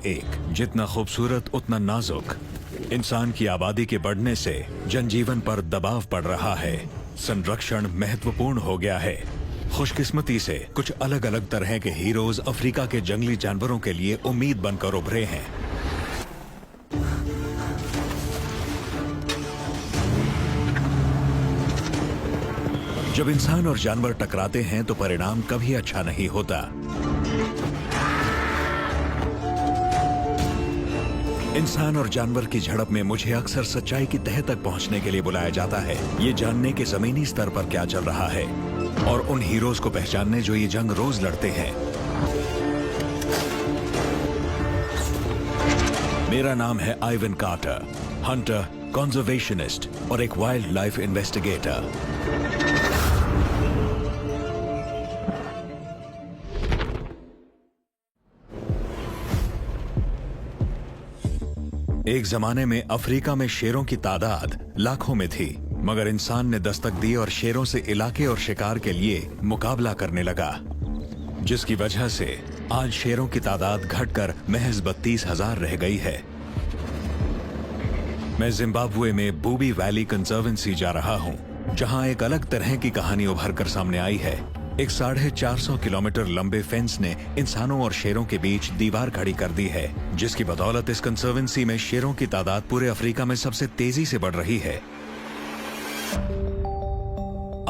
एक, जितना खूबसूरत उतना नाजुक। इंसान की आबादी के बढ़ने से जनजीवन पर दबाव पड़ रहा है। संरक्षण महत्वपूर्ण हो गया है। खुशकिस्मती से कुछ अलग अलग तरह के हीरोज अफ्रीका के जंगली जानवरों के लिए उम्मीद बनकर उभरे हैं। जब इंसान और जानवर टकराते हैं तो परिणाम कभी अच्छा नहीं होता। इंसान और जानवर की झड़प में मुझे अक्सर सच्चाई की तह तक पहुंचने के लिए बुलाया जाता है, ये जानने के जमीनी स्तर पर क्या चल रहा है और उन हीरोज को पहचानने जो ये जंग रोज लड़ते हैं। मेरा नाम है आइवन कार्टर, हंटर, कंजर्वेशनिस्ट और एक वाइल्ड लाइफ इन्वेस्टिगेटर। एक जमाने में अफ्रीका में शेरों की तादाद लाखों में थी, मगर इंसान ने दस्तक दी और शेरों से इलाके और शिकार के लिए मुकाबला करने लगा, जिसकी वजह से आज शेरों की तादाद घटकर महज 32,000 रह गई है। मैं जिम्बाब्वे में बूबी वैली कंजर्वेंसी जा रहा हूं, जहां एक अलग तरह की कहानी उभर कर सामने आई है। एक 450 किलोमीटर लंबे फेंस ने इंसानों और शेरों के बीच दीवार खड़ी कर दी है, जिसकी बदौलत इस कंजर्वेंसी में शेरों की तादाद पूरे अफ्रीका में सबसे तेजी से बढ़ रही है।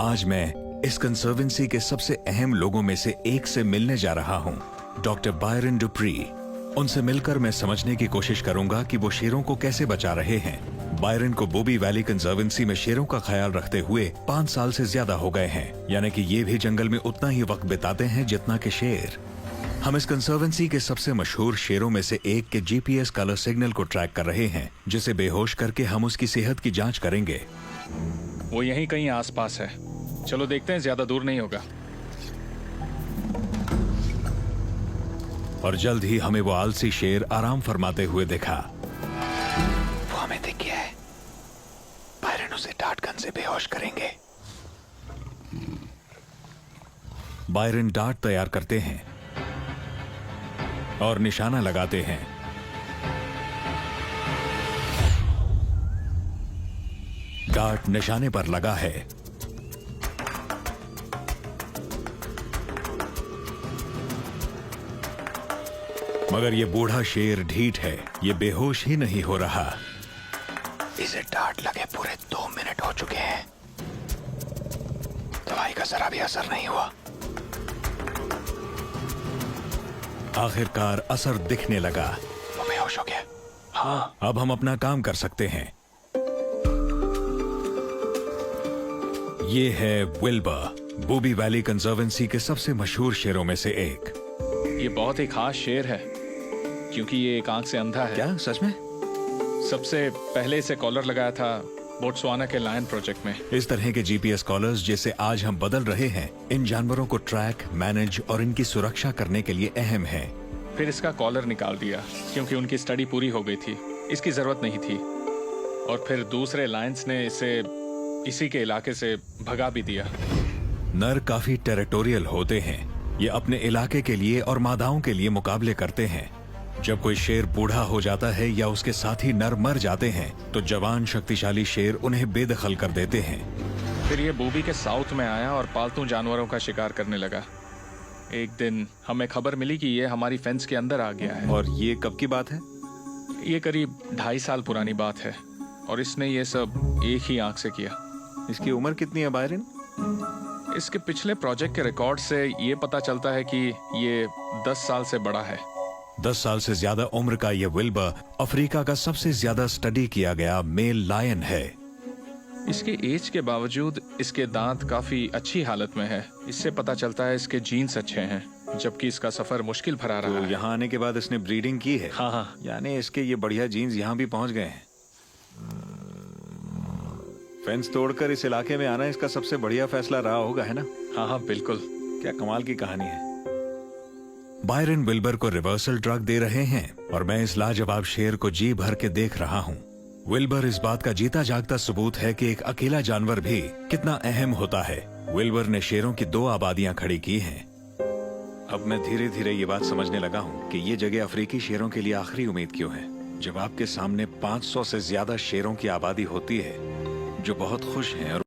आज मैं इस कंजर्वेंसी के सबसे अहम लोगों में से एक से मिलने जा रहा हूं, डॉक्टर बायरन डुप्री। उनसे मिलकर मैं समझने की कोशिश करूंगा कि वो शेरों को कैसे बचा रहे हैं। बायरन को बूबी वैली कंजर्वेंसी में शेरों का ख्याल रखते हुए 5 साल से ज्यादा हो गए हैं, यानी कि ये भी जंगल में उतना ही वक्त बिताते हैं जितना कि शेर। हम इस कंजर्वेंसी के सबसे मशहूर शेरों में से एक के जीपीएस कलर सिग्नल को ट्रैक कर रहे हैं, जिसे बेहोश करके हम उसकी सेहत की जांच करेंगे। वो यहीं कहीं आसपास है, चलो देखते हैं, ज्यादा दूर नहीं होगा। और जल्द ही हमें वो आलसी शेर आराम फरमाते हुए दिखा। वो हमें दिख गया है। बायरन उसे डार्ट गन से बेहोश करेंगे। बायरन डार्ट तैयार करते हैं और निशाना लगाते हैं। डार्ट निशाने पर लगा है। मगर ये बूढ़ा शेर ढीठ है, ये बेहोश ही नहीं हो रहा। इसे डांट लगे पूरे 2 मिनट हो चुके हैं। दवाई का जरा भी असर नहीं हुआ। आखिरकार असर दिखने लगा। वो बेहोश हो गया। हाँ, अब हम अपना काम कर सकते हैं। ये है विल्बर, बूबी वैली कंजर्वेंसी के सबसे मशहूर शेरों में से एक। ये बहुत ही खास शेर है क्योंकि ये एक आंख से अंधा है। क्या सच में? सबसे पहले इसे कॉलर लगाया था बोट्सवाना के लायन प्रोजेक्ट में। इस तरह के जीपीएस कॉलर्स जिसे आज हम बदल रहे हैं, इन जानवरों को ट्रैक, मैनेज और इनकी सुरक्षा करने के लिए अहम है। फिर इसका कॉलर निकाल दिया क्योंकि उनकी स्टडी पूरी हो गई थी, इसकी जरूरत नहीं थी। और फिर दूसरे लायंस ने इसे इसी के इलाके से भगा भी दिया। नर काफी टेरिटोरियल होते हैं, ये अपने इलाके के लिए और मादाओं के लिए मुकाबले करते हैं। जब कोई शेर बूढ़ा हो जाता है या उसके साथी नर मर जाते हैं तो जवान शक्तिशाली शेर उन्हें बेदखल कर देते हैं। फिर ये बूबी के साउथ में आया और पालतू जानवरों का शिकार करने लगा। एक दिन हमें खबर मिली कि ये हमारी फेंस के अंदर आ गया है। और ये कब की बात है? ये करीब 2.5 साल पुरानी बात है और इसने ये सब एक ही आंख से किया। इसकी उम्र कितनी है बायरन? इसके पिछले प्रोजेक्ट के रिकॉर्ड से ये पता चलता है कि ये 10 साल से बड़ा है। 10 साल से ज्यादा उम्र का ये विल्बर अफ्रीका का सबसे ज्यादा स्टडी किया गया मेल लायन है। इसके एज के बावजूद इसके दांत काफी अच्छी हालत में है। इससे पता चलता है इसके जीन्स अच्छे हैं, जबकि इसका सफर मुश्किल भरा रहा है। यहाँ आने के बाद इसने ब्रीडिंग की है। हाँ, यानी इसके ये बढ़िया जीन्स यहाँ भी पहुंच गए हैं। फेंस तोड़कर इस इलाके में आना इसका सबसे बढ़िया फैसला रहा होगा, है ना? हाँ, बिल्कुल। क्या कमाल की कहानी है। बायरन विल्बर को रिवर्सल ड्रग दे रहे हैं और मैं इस लाजवाब शेर को जी भर के देख रहा हूँ। विल्बर इस बात का जीता जागता सबूत है कि एक अकेला जानवर भी कितना अहम होता है। विल्बर ने शेरों की 2 आबादियां खड़ी की हैं। अब मैं धीरे धीरे ये बात समझने लगा हूँ कि ये जगह अफ्रीकी शेरों के लिए आखिरी उम्मीद क्यों है। जब आपके सामने 500 से ज्यादा शेरों की आबादी होती है जो बहुत खुश हैं और